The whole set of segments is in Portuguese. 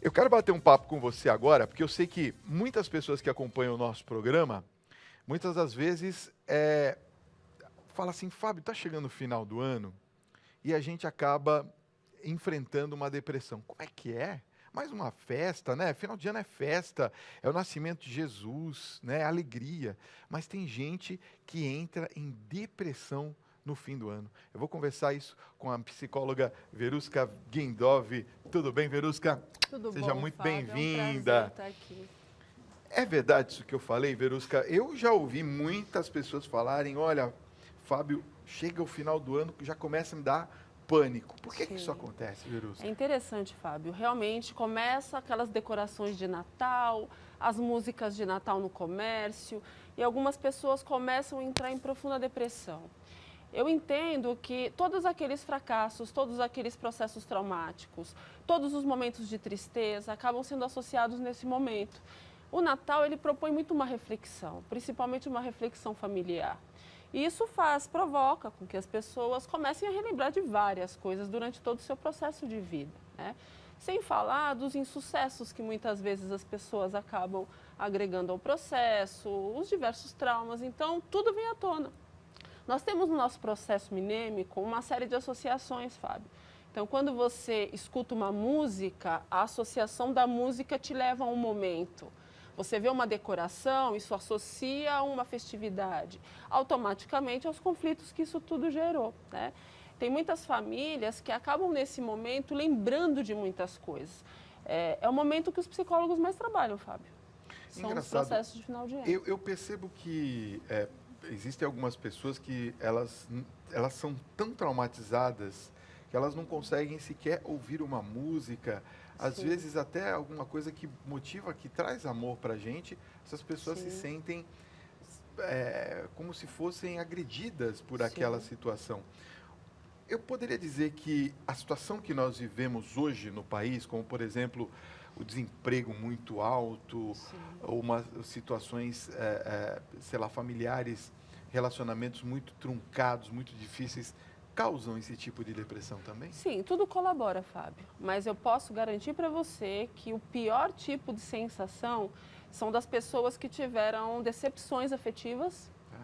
Eu quero bater um papo com você agora, porque eu sei que muitas pessoas que acompanham o nosso programa, muitas das vezes, falam assim, Fábio, tá chegando o final do ano e a gente acaba enfrentando uma depressão. Como é que é? Mais uma festa, né? Final de ano é festa, é o nascimento de Jesus, né? É alegria. Mas tem gente que entra em depressão no fim do ano. Eu vou conversar isso com a psicóloga Verusca Guindov. Tudo bem, Verusca? Tudo Seja bom, muito Fábio? É um prazer bem-vinda. estar aqui. É verdade isso que eu falei, Verusca? Eu já ouvi muitas pessoas falarem, olha, Fábio, chega o final do ano que já começa a me dar pânico. Por que isso Sim. acontece, É Verusca? interessante, Fábio. Realmente começa aquelas decorações de Natal, as músicas de Natal no comércio, e algumas pessoas começam a entrar em profunda depressão. Eu entendo que todos aqueles fracassos, todos aqueles processos traumáticos, todos os momentos de tristeza acabam sendo associados nesse momento. O Natal, ele propõe muito uma reflexão, principalmente uma reflexão familiar. E isso provoca com que as pessoas comecem a relembrar de várias coisas durante todo o seu processo de vida, né? Sem falar dos insucessos que muitas vezes as pessoas acabam agregando ao processo, os diversos traumas, então tudo vem à tona. Nós temos no nosso processo minêmico uma série de associações, Fábio. Então, quando você escuta uma música, a associação da música te leva a um momento. Você vê uma decoração, isso associa a uma festividade, automaticamente aos conflitos que isso tudo gerou, né? Tem muitas famílias que acabam nesse momento lembrando de muitas coisas. É o momento que os psicólogos mais trabalham, Fábio. São os Engraçado, processos de final de ano. eu percebo que existem algumas pessoas que elas são tão traumatizadas que elas não conseguem sequer ouvir uma música, às Sim, vezes até alguma coisa que motiva, que traz amor pra gente, essas pessoas se sim, sentem como se fossem agredidas por aquela sim, situação. Eu poderia dizer que a situação que nós vivemos hoje no país, como por exemplo o desemprego muito alto, sim. ou situações, sei lá, familiares, relacionamentos muito truncados, muito difíceis, causam esse tipo de depressão também? Sim, tudo colabora, Fábio. Mas eu posso garantir para você que o pior tipo de sensação são das pessoas que tiveram decepções afetivas, Ah,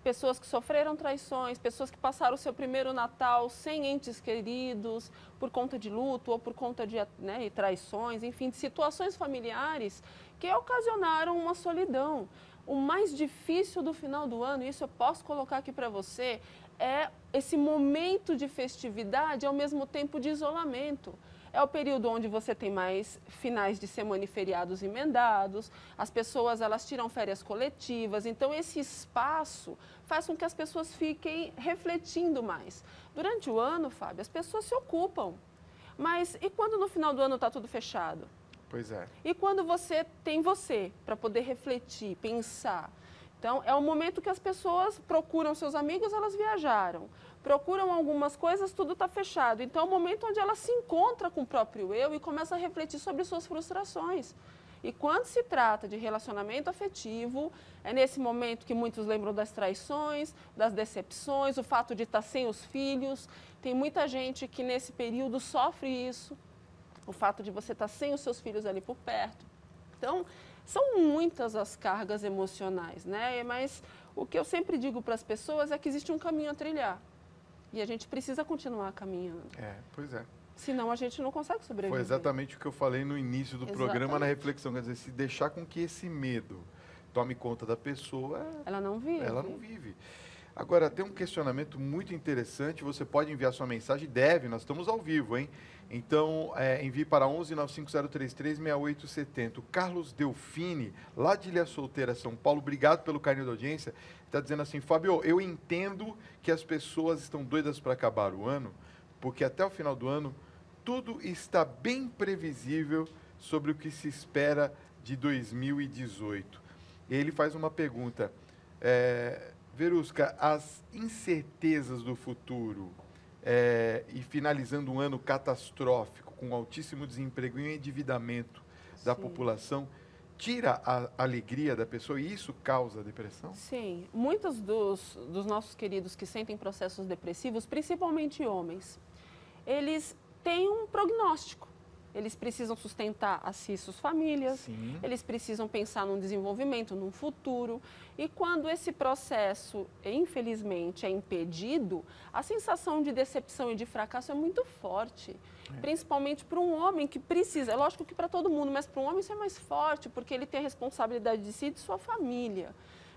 pessoas que sofreram traições, pessoas que passaram o seu primeiro Natal sem entes queridos, por conta de luto ou por conta de, né, de traições, enfim, de situações familiares que ocasionaram uma solidão. O mais difícil do final do ano, isso eu posso colocar aqui para você, é esse momento de festividade ao mesmo tempo de isolamento. É o período onde você tem mais finais de semana e feriados emendados, as pessoas elas tiram férias coletivas, então esse espaço faz com que as pessoas fiquem refletindo mais. Durante o ano, Fábio, as pessoas se ocupam, mas e quando no final do ano está tudo fechado? pois é. E quando você tem você para poder refletir, pensar? Então, é o momento que as pessoas procuram seus amigos, elas viajaram. Procuram algumas coisas, tudo está fechado. Então, é o momento onde ela se encontra com o próprio eu e começa a refletir sobre suas frustrações. E quando se trata de relacionamento afetivo, é nesse momento que muitos lembram das traições, das decepções, o fato de estar sem os filhos. Tem muita gente que nesse período sofre isso, o fato de você estar sem os seus filhos ali por perto. Então, são muitas as cargas emocionais, né? Mas o que eu sempre digo para as pessoas é que existe um caminho a trilhar. E a gente precisa continuar caminhando. Pois é. Senão a gente não consegue Foi sobreviver. exatamente o que eu falei no início do programa, na Exatamente. reflexão, quer dizer, se deixar com que esse medo tome conta da pessoa, Ela não ela não vive. vive. Agora, tem um questionamento muito interessante, você pode enviar sua mensagem, deve, nós estamos ao vivo, hein? Então, envie para 11 95033 6870. O Carlos Delfini, lá de Ilha Solteira, São Paulo, obrigado pelo carinho da audiência, está dizendo assim, Fábio, eu entendo que as pessoas estão doidas para acabar o ano, porque até o final do ano, tudo está bem previsível sobre o que se espera de 2018. Ele faz uma pergunta, Verusca, as incertezas do futuro e finalizando um ano catastrófico, com altíssimo desemprego e endividamento da Sim. população, tira a alegria da pessoa e isso causa depressão? Sim. Muitos dos nossos queridos que sentem processos depressivos, principalmente homens, eles têm um prognóstico. eles precisam sustentar a si e suas famílias, Sim. eles precisam pensar num desenvolvimento, num futuro. E quando esse processo, infelizmente, é impedido, a sensação de decepção e de fracasso é muito forte. Principalmente para um homem que precisa, é lógico que para todo mundo, mas para um homem isso é mais forte, porque ele tem a responsabilidade de si e de sua família.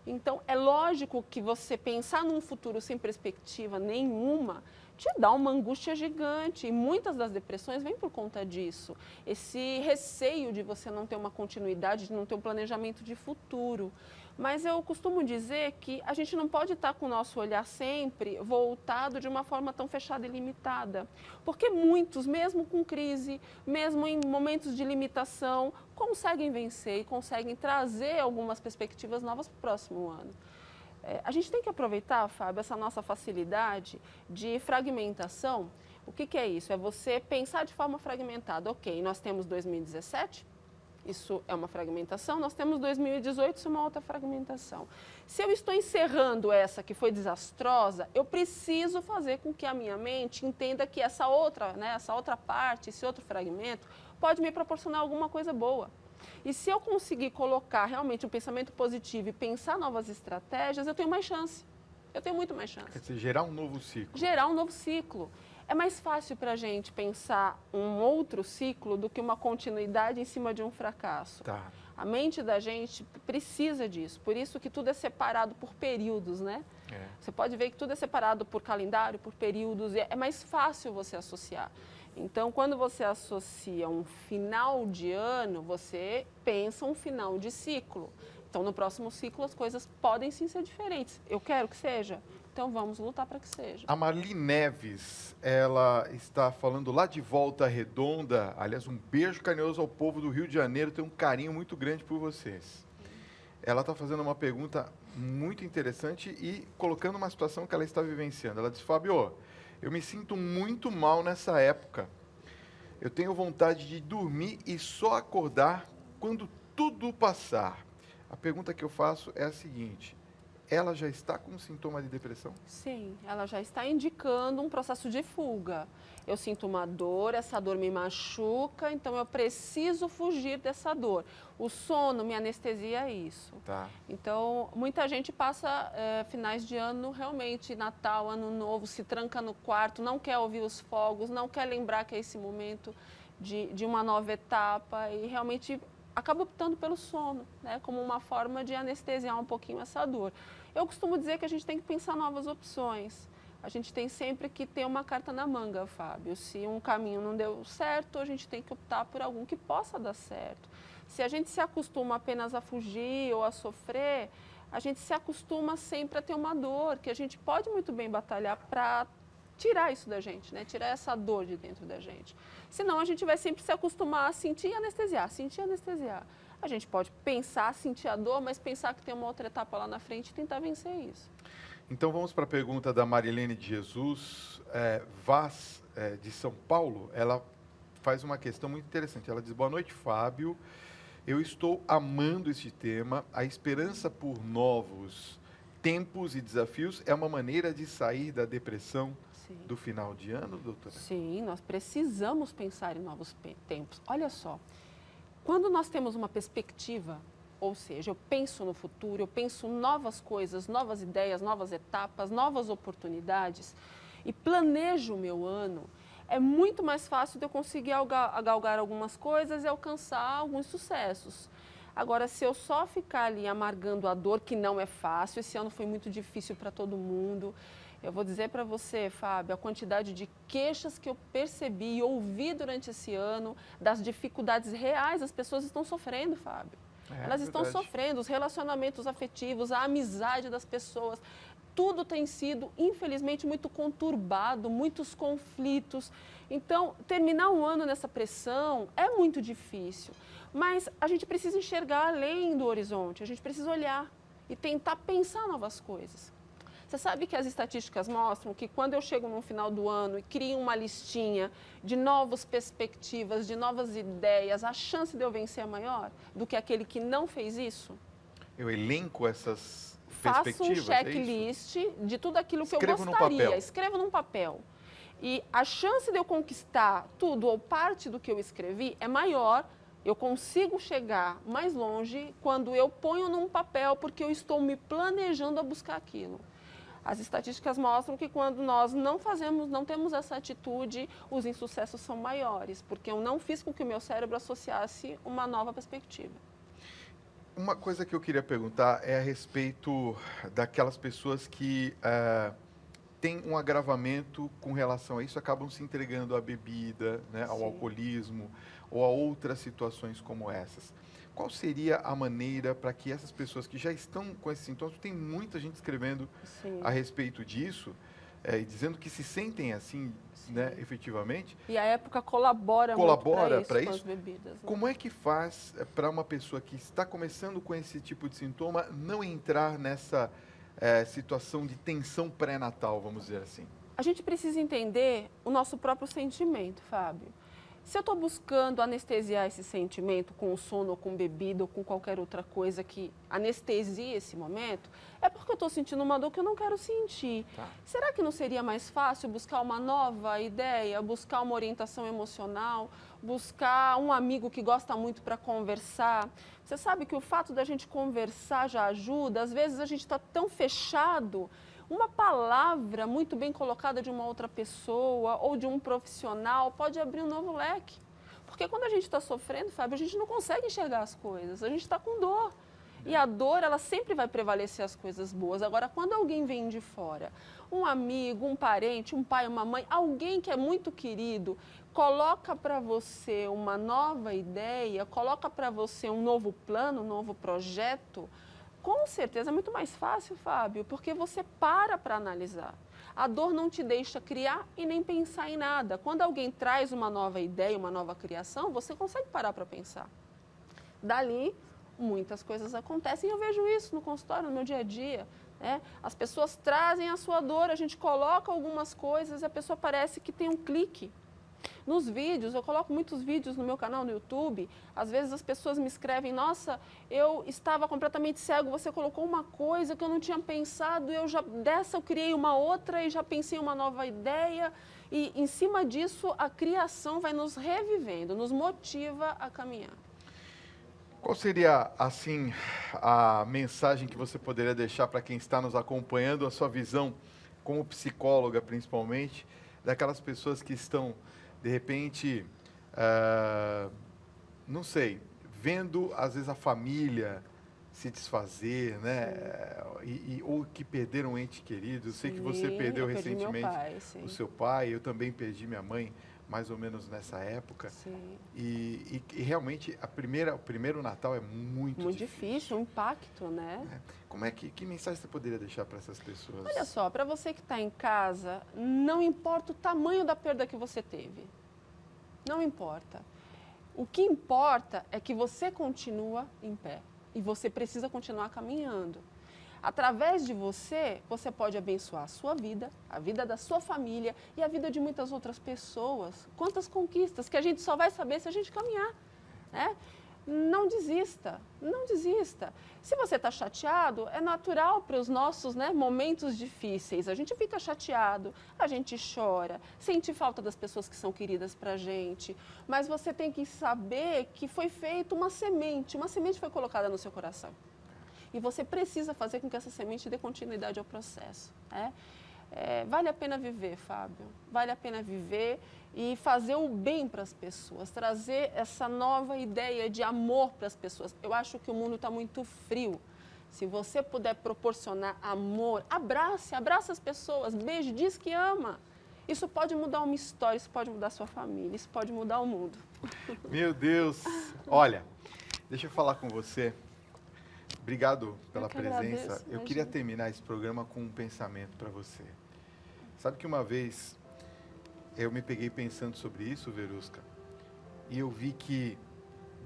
Então, é lógico que você pensar num futuro sem perspectiva nenhuma te dá uma angústia gigante. E muitas das depressões vêm por conta disso. Esse receio de você não ter uma continuidade, de não ter um planejamento de futuro. Mas eu costumo dizer que a gente não pode estar com o nosso olhar sempre voltado de uma forma tão fechada e limitada. Porque muitos, mesmo com crise, mesmo em momentos de limitação, conseguem vencer e conseguem trazer algumas perspectivas novas para o próximo ano. A gente tem que aproveitar, Fábio, essa nossa facilidade de fragmentação. O que é isso? É você pensar de forma fragmentada. Ok, nós temos 2017, isso é uma fragmentação, nós temos 2018, isso é uma outra fragmentação. Se eu estou encerrando essa que foi desastrosa, eu preciso fazer com que a minha mente entenda que essa outra parte, esse outro fragmento, pode me proporcionar alguma coisa boa. E se eu conseguir colocar realmente um pensamento positivo e pensar novas estratégias, eu tenho mais chance. Eu tenho muito mais chance. Quer dizer, gerar um novo ciclo. Gerar um novo ciclo. É mais fácil para a gente pensar um outro ciclo do que uma continuidade em cima de um fracasso. Tá. A mente da gente precisa disso. Por isso que tudo é separado por períodos, né? Você pode ver que tudo é separado por calendário, por períodos. E é mais fácil você associar. Então, quando você associa um final de ano, você pensa um final de ciclo. Então, no próximo ciclo, as coisas podem sim ser diferentes. Eu quero que seja, então vamos lutar para que seja. A Marli Neves, ela está falando lá de Volta Redonda. Aliás, um beijo carinhoso ao povo do Rio de Janeiro. Tem um carinho muito grande por vocês. Ela está fazendo uma pergunta muito interessante e colocando uma situação que ela está vivenciando. Ela diz, Fábio, eu me sinto muito mal nessa época. Eu tenho vontade de dormir e só acordar quando tudo passar. A pergunta que eu faço é a seguinte: ela já está com sintoma de depressão? Sim, ela já está indicando um processo de fuga. Eu sinto uma dor, essa dor me machuca, então eu preciso fugir dessa dor. O sono me anestesia isso. Tá. Então, muita gente passa finais de ano, realmente, Natal, Ano Novo, se tranca no quarto, não quer ouvir os fogos, não quer lembrar que é esse momento de uma nova etapa e realmente acaba optando pelo sono, né, como uma forma de anestesiar um pouquinho essa dor. Eu costumo dizer que a gente tem que pensar novas opções. A gente tem sempre que ter uma carta na manga, Fábio. Se um caminho não deu certo, a gente tem que optar por algum que possa dar certo. Se a gente se acostuma apenas a fugir ou a sofrer, a gente se acostuma sempre a ter uma dor, que a gente pode muito bem batalhar para tirar isso da gente, né? Tirar essa dor de dentro da gente. Senão a gente vai sempre se acostumar a sentir e anestesiar, sentir e anestesiar. A gente pode pensar, sentir a dor, mas pensar que tem uma outra etapa lá na frente e tentar vencer isso. Então vamos para a pergunta da Marilene de Jesus, Vaz, de São Paulo. Ela faz uma questão muito interessante. Ela diz, boa noite, Fábio. Eu estou amando este tema. A esperança por novos tempos e desafios é uma maneira de sair da depressão do final de ano, doutora? Sim, nós precisamos pensar em novos tempos. Olha só, quando nós temos uma perspectiva, ou seja, eu penso no futuro, eu penso novas coisas, novas ideias, novas etapas, novas oportunidades e planejo o meu ano, é muito mais fácil de eu conseguir galgar algumas coisas e alcançar alguns sucessos. Agora, se eu só ficar ali amargando a dor, que não é fácil, esse ano foi muito difícil para todo mundo. Eu vou dizer para você, Fábio, a quantidade de queixas que eu percebi e ouvi durante esse ano, das dificuldades reais, as pessoas estão sofrendo, Fábio. Elas estão sofrendo, os relacionamentos afetivos, a amizade das pessoas, tudo tem sido, infelizmente, muito conturbado, muitos conflitos. Então, terminar um ano nessa pressão é muito difícil, mas a gente precisa enxergar além do horizonte, a gente precisa olhar e tentar pensar novas coisas. Você sabe que as estatísticas mostram que quando eu chego no final do ano e crio uma listinha de novas perspectivas, de novas ideias, a chance de eu vencer é maior do que aquele que não fez isso? Eu elenco essas perspectivas, perspectivas, faço um checklist de tudo aquilo que Escrevo eu gostaria. num papel. Escrevo num papel. E a chance de eu conquistar tudo ou parte do que eu escrevi é maior, eu consigo chegar mais longe quando eu ponho num papel, porque eu estou me planejando a buscar aquilo. As estatísticas mostram que quando nós não temos essa atitude, os insucessos são maiores, porque eu não fiz com que o meu cérebro associasse uma nova perspectiva. Uma coisa que eu queria perguntar é a respeito daquelas pessoas que têm um agravamento com relação a isso, acabam se entregando à bebida, né, ao Sim. alcoolismo ou a outras situações como essas. Qual seria a maneira para que essas pessoas que já estão com esses sintomas, tem muita gente escrevendo Sim. a respeito disso, e dizendo que se sentem assim, né, efetivamente. E a época colabora muito para isso, com as bebidas. Né? Como é que faz para uma pessoa que está começando com esse tipo de sintoma não entrar nessa situação de tensão pré-natal, vamos dizer assim? A gente precisa entender o nosso próprio sentimento, Fábio. Se eu estou buscando anestesiar esse sentimento com sono, ou com bebida, ou com qualquer outra coisa que anestesie esse momento, é porque eu estou sentindo uma dor que eu não quero sentir. Tá. Será que não seria mais fácil buscar uma nova ideia, buscar uma orientação emocional, buscar um amigo que gosta muito para conversar? Você sabe que o fato da gente conversar já ajuda, às vezes a gente está tão fechado. Uma palavra muito bem colocada de uma outra pessoa ou de um profissional pode abrir um novo leque. Porque quando a gente está sofrendo, Fábio, a gente não consegue enxergar as coisas, a gente está com dor. E a dor, ela sempre vai prevalecer as coisas boas. Agora, quando alguém vem de fora, um amigo, um parente, um pai, uma mãe, alguém que é muito querido, coloca para você uma nova ideia, coloca para você um novo plano, um novo projeto, com certeza é muito mais fácil, Fábio, porque você para analisar. A dor não te deixa criar e nem pensar em nada. Quando alguém traz uma nova ideia, uma nova criação, você consegue parar para pensar. Dali, muitas coisas acontecem. Eu vejo isso no consultório, no meu dia a dia. Né? As pessoas trazem a sua dor, a gente coloca algumas coisas e a pessoa parece que tem um clique. Nos vídeos, eu coloco muitos vídeos no meu canal no YouTube, às vezes as pessoas me escrevem, nossa, eu estava completamente cego, você colocou uma coisa que eu não tinha pensado, dessa eu criei uma outra e já pensei em uma nova ideia, e em cima disso a criação vai nos revivendo, nos motiva a caminhar. Qual seria, assim, a mensagem que você poderia deixar para quem está nos acompanhando, a sua visão como psicóloga, principalmente, daquelas pessoas que estão de repente, não sei, vendo às vezes a família se desfazer, né? Ou que perderam um ente querido. Eu sei que você perdeu recentemente o seu pai, eu também perdi minha mãe, mais ou menos nessa época. Sim. E realmente o primeiro Natal é muito difícil, um impacto, né? Como é que mensagem você poderia deixar para essas pessoas? Olha só, para você que está em casa, não importa o tamanho da perda que você teve. Não importa. O que importa é que você continua em pé e você precisa continuar caminhando. Através de você, você pode abençoar a sua vida, a vida da sua família e a vida de muitas outras pessoas. Quantas conquistas que a gente só vai saber se a gente caminhar, né? Não desista, não desista. Se você está chateado, é natural para os nossos, né, momentos difíceis. A gente fica chateado, a gente chora, sente falta das pessoas que são queridas para a gente. Mas você tem que saber que foi feita uma semente foi colocada no seu coração. E você precisa fazer com que essa semente dê continuidade ao processo. Né? Vale a pena viver, Fábio. Vale a pena viver e fazer o bem para as pessoas, trazer essa nova ideia de amor para as pessoas. Eu acho que o mundo está muito frio. Se você puder proporcionar amor, abrace as pessoas, beije, diz que ama. Isso pode mudar uma história, isso pode mudar a sua família, isso pode mudar o mundo. Meu Deus! Olha, deixa eu falar com você. Obrigado pela presença. Agradeço, eu queria terminar esse programa com um pensamento para você. Sabe que uma vez eu me peguei pensando sobre isso, Verusca, e eu vi que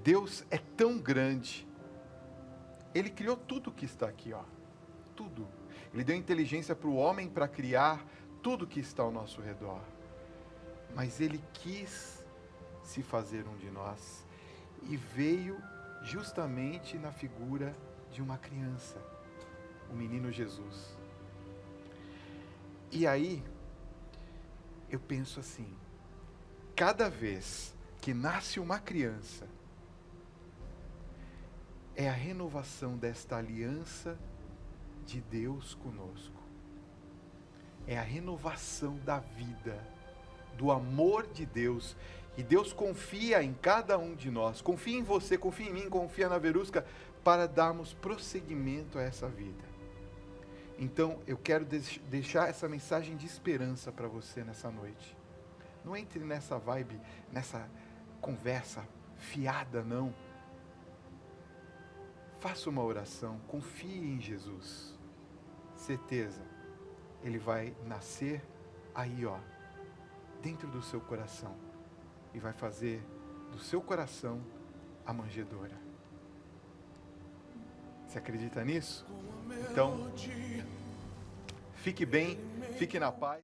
Deus é tão grande. Ele criou tudo que está aqui, ó. Tudo. Ele deu inteligência para o homem para criar tudo que está ao nosso redor. Mas ele quis se fazer um de nós e veio justamente na figura de uma criança, o menino Jesus. E aí, eu penso assim, cada vez que nasce uma criança, é a renovação desta aliança de Deus conosco. É a renovação da vida, do amor de Deus. E Deus confia em cada um de nós. Confia em você, confia em mim, confia na Verusca, para darmos prosseguimento a essa vida. Então, eu quero deixar essa mensagem de esperança para você nessa noite. Não entre nessa vibe, nessa conversa fiada, não. Faça uma oração, confie em Jesus. Certeza, Ele vai nascer aí, ó, dentro do seu coração. E vai fazer do seu coração a manjedoura. Você acredita nisso? Então, fique bem, fique na paz.